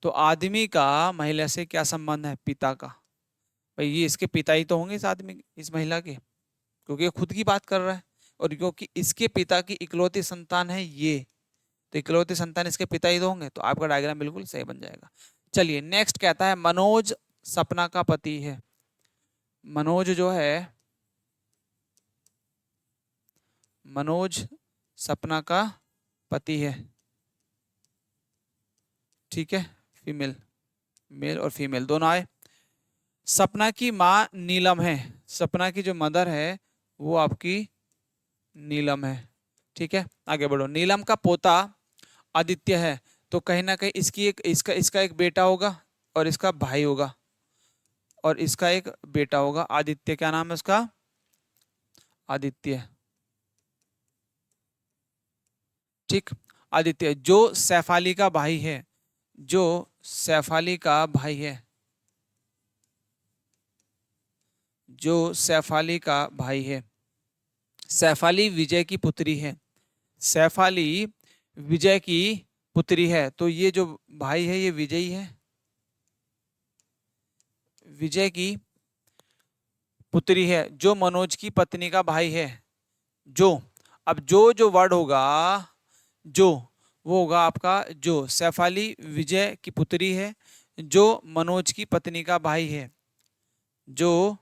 तो आदमी का महिला से क्या संबंध है, पिता का, भाई ये इसके पिता ही तो होंगे इस आदमी, इस महिला के, क्योंकि ये खुद की बात कर रहा है, और क्योंकि इसके पिता की इकलौती संतान है ये, तो इकलौती संतान इसके पिता ही तो होंगे, तो आपका डायग्राम बिल्कुल सही बन जाएगा। चलिए नेक्स्ट कहता है मनोज सपना का पति है, मनोज जो है, मनोज सपना का पति है, ठीक है, फीमेल, मेल और फीमेल दोनों आए। सपना की माँ नीलम है, सपना की जो मदर है वो आपकी नीलम है, ठीक है, आगे बढ़ो। नीलम का पोता आदित्य है, तो कहीं ना कहीं इसकी एक, इसका इसका एक बेटा होगा और इसका भाई होगा, और इसका एक बेटा होगा आदित्य, क्या नाम है उसका, आदित्य, ठीक, आदित्य जो सैफ अली का भाई है, जो सैफ अली का भाई है, जो सैफ अली का भाई है, सैफ अली विजय की पुत्री है, सैफ अली विजय की पुत्री है, तो ये जो भाई है ये विजयी है, विजय की पुत्री है, जो मनोज की पत्नी का भाई है। जो, अब जो वर्ड होगा, जो, वो होगा आपका जो। सैफाली विजय की पुत्री है, जो मनोज की पत्नी का भाई है। जो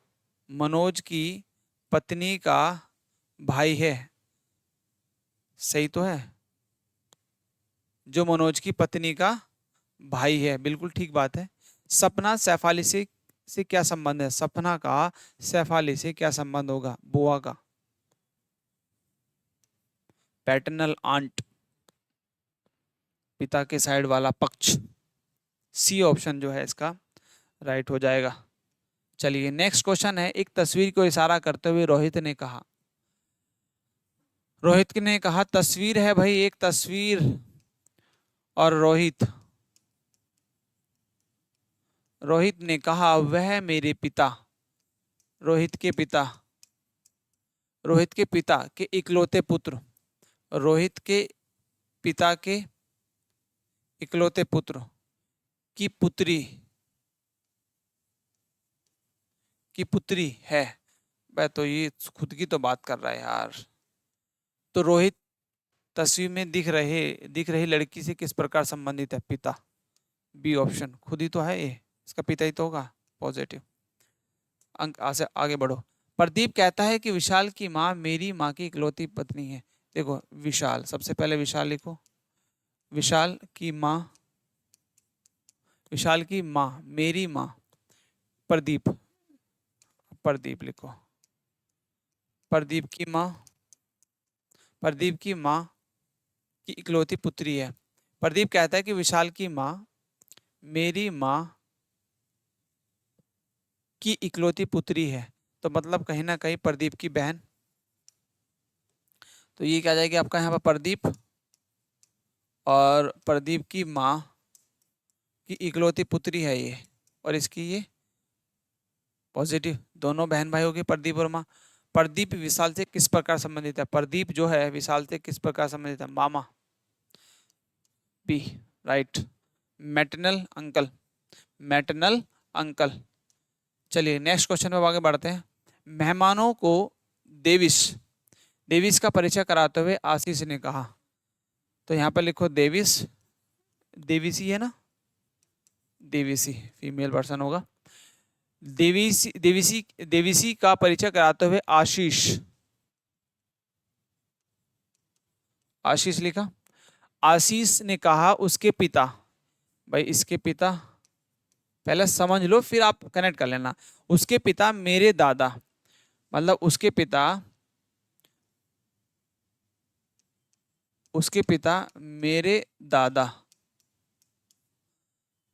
मनोज की पत्नी का भाई है। सही तो है, जो मनोज की पत्नी का भाई है, बिल्कुल ठीक बात है। सपना सैफाली से क्या संबंध है? सपना का सैफाली से क्या संबंध होगा? बुआ का, पैटर्नल आंट, पिता के साइड वाला पक्ष। सी ऑप्शन जो है इसका राइट हो जाएगा। चलिए नेक्स्ट क्वेश्चन है। एक तस्वीर को इशारा करते हुए रोहित ने कहा, रोहित ने कहा तस्वीर है भाई, एक तस्वीर। और रोहित ने कहा वह मेरे पिता, रोहित के पिता, रोहित के पिता के इकलौते पुत्र, रोहित के पिता के इकलौते पुत्र की पुत्री, की पुत्री है। मैं तो ये खुद की तो बात कर रहा है यार। तो रोहित तस्वीर में दिख रही लड़की से किस प्रकार संबंधित है? पिता। बी ऑप्शन, खुद ही तो है ये, इसका पिता ही तो होगा। पॉजिटिव अंक। आगे बढ़ो। प्रदीप कहता है कि विशाल की माँ मेरी माँ की इकलौती पत्नी है। देखो विशाल, सबसे पहले विशाल लिखो। विशाल की माँ, विशाल की माँ, मेरी माँ, प्रदीप, प्रदीप लिखो। प्रदीप की माँ, प्रदीप की माँ की इकलौती पुत्री है। प्रदीप कहता है कि विशाल की माँ मेरी माँ की इकलौती पुत्री है, तो मतलब कहीं ना कहीं प्रदीप की बहन। तो ये क्या जाएगी आपका यहाँ पर? प्रदीप और प्रदीप की माँ की इकलौती पुत्री है ये, और इसकी ये पॉजिटिव। दोनों बहन भाई होगी, प्रदीप और माँ। प्रदीप विशाल से किस प्रकार संबंधित है? प्रदीप जो है विशाल से किस प्रकार संबंधित है? मामा। B right, maternal uncle, maternal uncle. चलिए नेक्स्ट क्वेश्चन में आगे बढ़ते हैं। मेहमानों को देविश, देविश का परिचय कराते हुए आशीष ने कहा, तो यहाँ पर लिखो देविश, देविसी है ना, देविसी फीमेल पर्सन होगा। देविसी का परिचय कराते हुए आशीष, आशीष लिखा। आशीष ने कहा उसके पिता, भाई इसके पिता पहले समझ लो फिर आप कनेक्ट कर लेना। उसके पिता मेरे दादा, मतलब उसके पिता, उसके पिता मेरे दादा,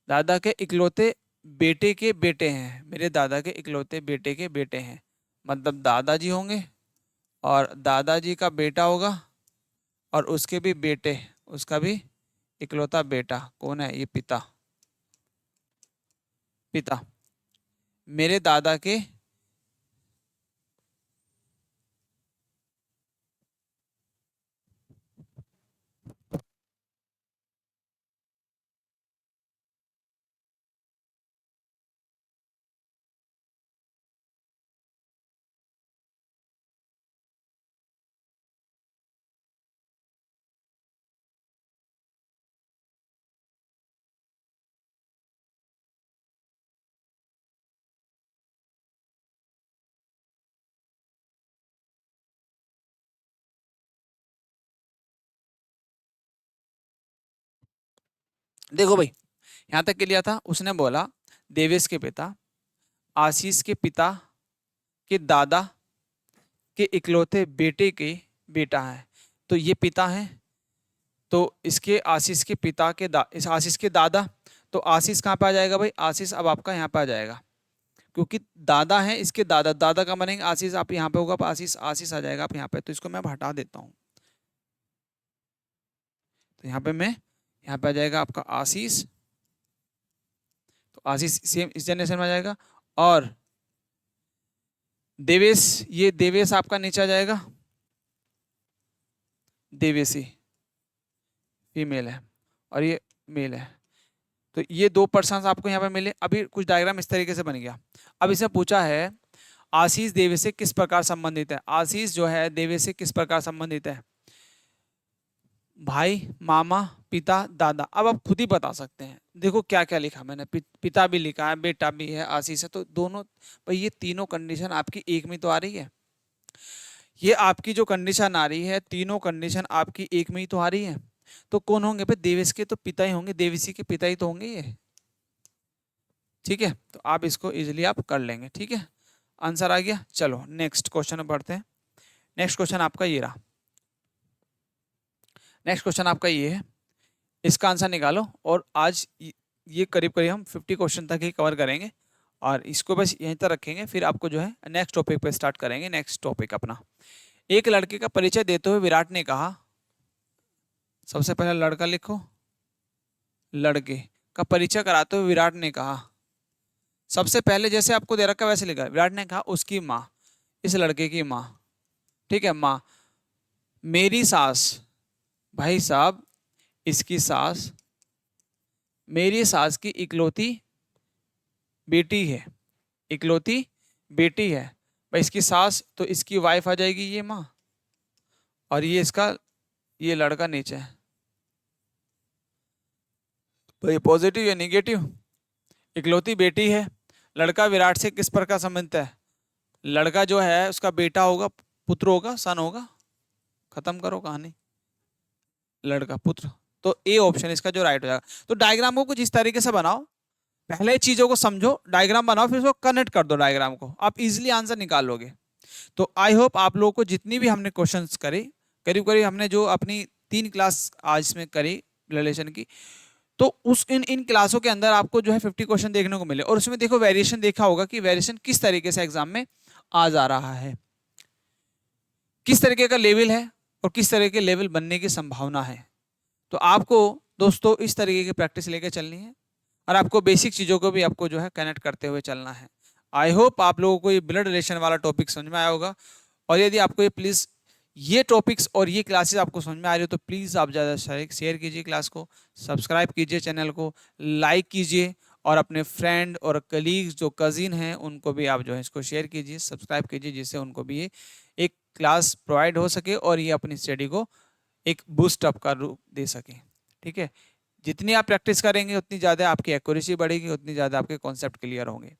दादा के इकलौते बेटे के बेटे हैं। मेरे दादा के इकलौते बेटे के बेटे हैं, मतलब दादाजी होंगे और दादाजी का बेटा होगा और उसके भी बेटे, उसका भी इकलौता बेटा कौन है? ये पिता, पिता मेरे दादा के, देखो भाई यहां तक के लिया था। उसने बोला देवेश के पिता, आशीष के पिता के दादा के इकलौते बेटे के बेटा है, तो ये पिता है। तो इसके आशीष के पिता के इस आशीष के दादा, तो आशीष कहाँ पे आ जाएगा भाई? आशीष अब आपका यहाँ पे आ जाएगा, क्योंकि दादा है इसके दादा, दादा का बनेंगे आशीष, आप यहाँ पे होगा आशीष, आशीष आ जाएगा आप यहाँ पे। तो इसको मैं हटा देता हूँ, तो यहाँ पे मैं, यहाँ पे आ जाएगा आपका आशीष, तो आशीष सेम इस जनरेशन में आ जाएगा। और देवेश, ये देवेश आपका नीचे आ जाएगा, देवेशी फीमेल है और ये मेल है। तो ये 2 पर्सन्स आपको यहाँ पे मिले। अभी कुछ डायग्राम इस तरीके से बन गया। अब इसमें पूछा है आशीष देवे से किस प्रकार संबंधित है। आशीष जो है देवे से किस प्रकार संबंधित है? भाई, मामा, पिता, दादा। अब आप खुद ही बता सकते हैं। देखो क्या क्या लिखा मैंने, पिता भी लिखा है, बेटा भी है, आशीष है, तो दोनों भाई ये तीनों कंडीशन आपकी एक में तो आ रही है। ये आपकी जो कंडीशन आ रही है, तीनों कंडीशन आपकी एक में ही तो आ रही है। तो कौन होंगे भाई? देवेश के तो पिता ही होंगे, देवेशी के पिता ही तो होंगे ये। ठीक है, तो आप इसको इजिली आप कर लेंगे। ठीक है, आंसर आ गया। चलो नेक्स्ट क्वेश्चन में बढ़ते हैं। नेक्स्ट क्वेश्चन आपका ये रहा। नेक्स्ट क्वेश्चन आपका ये है, इसका आंसर निकालो। और आज ये करीब करीब हम 50 क्वेश्चन तक ही कवर करेंगे और इसको बस यहीं तक रखेंगे। फिर आपको जो है नेक्स्ट टॉपिक पे स्टार्ट करेंगे। नेक्स्ट टॉपिक अपना, एक लड़के का परिचय देते हुए विराट ने कहा। सबसे पहले लड़का लिखो, लड़के का परिचय कराते हुए विराट ने कहा। सबसे पहले जैसे आपको दे रखा वैसे लिखा, विराट ने कहा उसकी माँ, इस लड़के की माँ। ठीक है, माँ, मेरी सास, भाई साहब इसकी सास मेरी सास की इकलौती बेटी है, इकलौती बेटी है। भाई इसकी सास तो इसकी वाइफ आ जाएगी ये माँ, और ये इसका ये लड़का नीचे है। भाई पॉजिटिव या निगेटिव? इकलौती बेटी है। लड़का विराट से किस प्रकार संबंधित है? लड़का जो है उसका बेटा होगा, पुत्र होगा, सन होगा। खत्म करो कहानी, लड़का पुत्र। तो ए ऑप्शन इसका जो राइट हो जाएगा। तो डायग्राम को कुछ इस तरीके से बनाओ, पहले चीजों को समझो, डायग्राम बनाओ, फिर उसको कनेक्ट कर दो डायग्राम को, आप इजिली आंसर निकाल लोगे। तो आई होप आप लोगों को जितनी भी हमने क्वेश्चंस करे, करीब करीब हमने जो अपनी 3 क्लास आज में करी रिलेशन की, तो उस इन क्लासों के अंदर आपको जो है 50 क्वेश्चन देखने को मिले। और उसमें देखो वेरिएशन देखा होगा कि वेरिएशन किस तरीके से एग्जाम में आ जा रहा है, किस तरीके का लेवल है और किस तरह के लेवल बनने की संभावना है। तो आपको दोस्तों इस तरीके की प्रैक्टिस लेके चलनी है और आपको बेसिक चीज़ों को भी आपको जो है कनेक्ट करते हुए चलना है। आई होप आप लोगों को ये ब्लड रिलेशन वाला टॉपिक समझ में आया होगा। और यदि आपको ये प्लीज़ ये टॉपिक्स और ये क्लासेस आपको समझ में आ रही हो तो प्लीज़ आप ज़्यादा शेयर कीजिए क्लास को, सब्सक्राइब कीजिए चैनल को, लाइक कीजिए और अपने फ्रेंड और कलीग्स जो कज़िन हैं उनको भी आप जो है इसको शेयर कीजिए, सब्सक्राइब कीजिए, जिससे उनको भी ये एक क्लास प्रोवाइड हो सके और ये अपनी स्टडी को एक बूस्ट अप का रूप दे सके। ठीक है, जितनी आप प्रैक्टिस करेंगे उतनी ज़्यादा आपकी एक्यूरेसी बढ़ेगी, उतनी ज़्यादा आपके कॉन्सेप्ट क्लियर होंगे।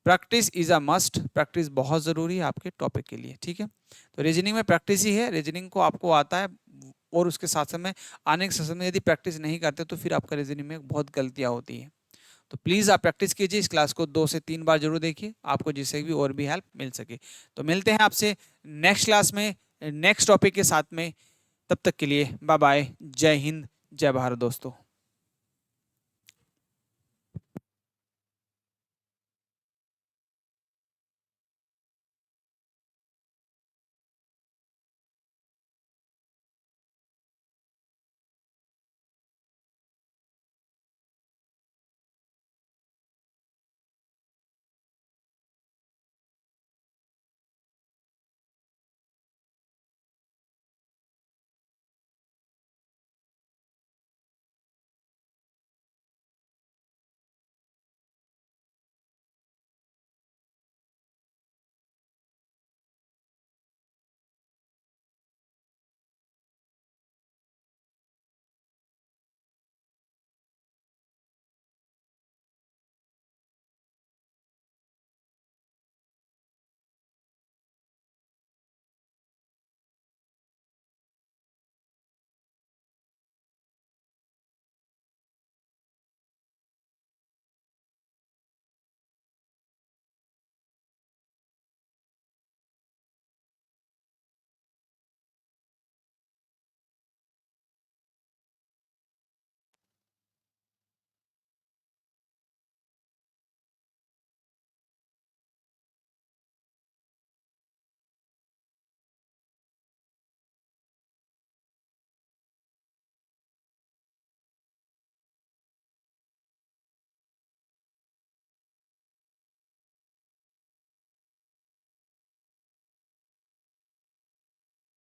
Practice is a must, practice बहुत ज़रूरी है आपके टॉपिक के लिए। ठीक है, तो रीजनिंग में प्रैक्टिस ही है, रीजनिंग को आपको आता है और उसके साथ में आने के साथ में यदि प्रैक्टिस नहीं करते तो फिर आपका रीजनिंग में बहुत गलतियाँ होती है। तो प्लीज़ आप प्रैक्टिस कीजिए, इस क्लास को 2 से 3 बार जरूर देखिए, आपको जिससे भी और भी हेल्प मिल सके। तो मिलते हैं आपसे नेक्स्ट क्लास में नेक्स्ट टॉपिक के साथ में। तब तक के लिए बाय बाय, जय हिंद, जय भारत दोस्तों।